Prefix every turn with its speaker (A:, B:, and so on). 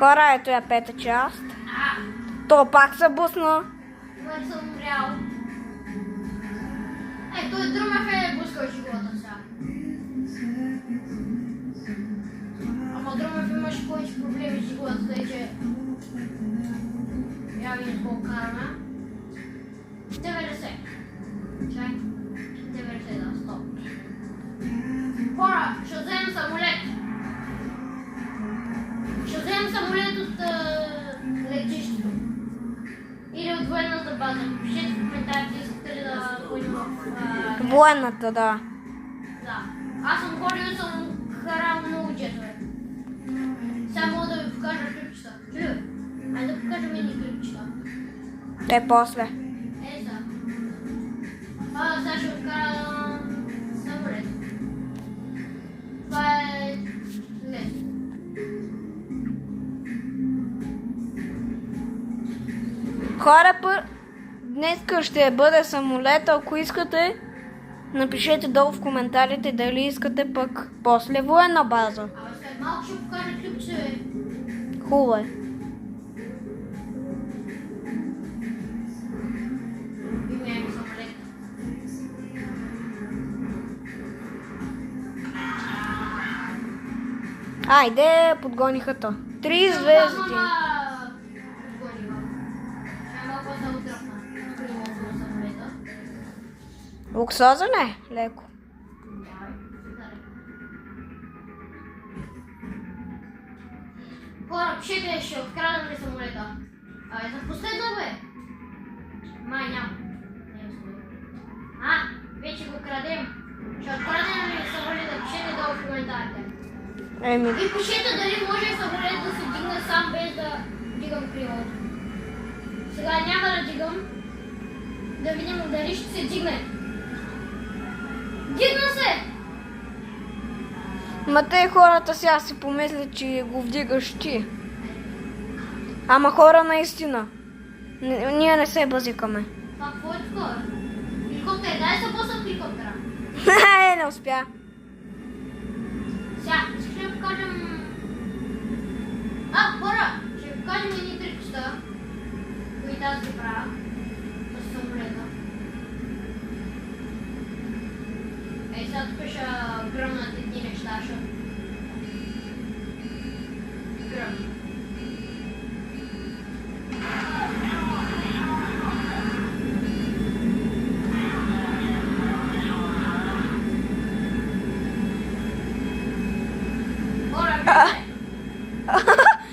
A: Хора, ето я пета част. То пак се бусна.
B: Мър съм умрял. Той Друмев е блъскал живота сега. Ама Друмев имаше повече проблеми с живота, тъй че... Я видим колко караме. 90. Чай. 90, да, стоп. Хора, ще вземем самолет. Ще вземем самолет от летището. Или от военната база. Пишете в коментарите, искате ли да ходим в...
A: Военната, да.
B: Да. Аз съм ходил и съм карал много джетове. Сега мога да ви покажа клипчета. Чули? Айде да покажем едни клипчета.
A: Те после.
B: Сега. Сега ще откара самолет. Това е лесно.
A: Хора, днеска ще бъде самолет. Ако искате, напишете долу в коментарите дали искате пък после военна база.
B: Абе след малко ще покажа клипче.
A: Хубаво е.
B: Имаме самолет.
A: Айде, подгониха то. 3 звезди. Луксозен е, леко.
B: Хора, пишете, ще открадам ли самолета? За последно бе? Май няма. Вече го крадем. Ще открадем ли самолета? Пишете долу в коментарите. И пишете дали може самолет да се дигне сам без да дигам крилото. Сега няма да дигам. Да видим дали ще се дигне. Дигна се!
A: Ма те хората сега си помислят, че го вдигаш ти. Ама хора наистина. Ние не се базикаме.
B: Това какво е такова? Хеликоптер, дай се пусна хеликоптера.
A: Не успя.
B: Сега, ще ви покажем... Хора! Ще ви покажем едни трикчета, които аз ги правя с самолета. Сега тук ще гръмнат едни неща, защото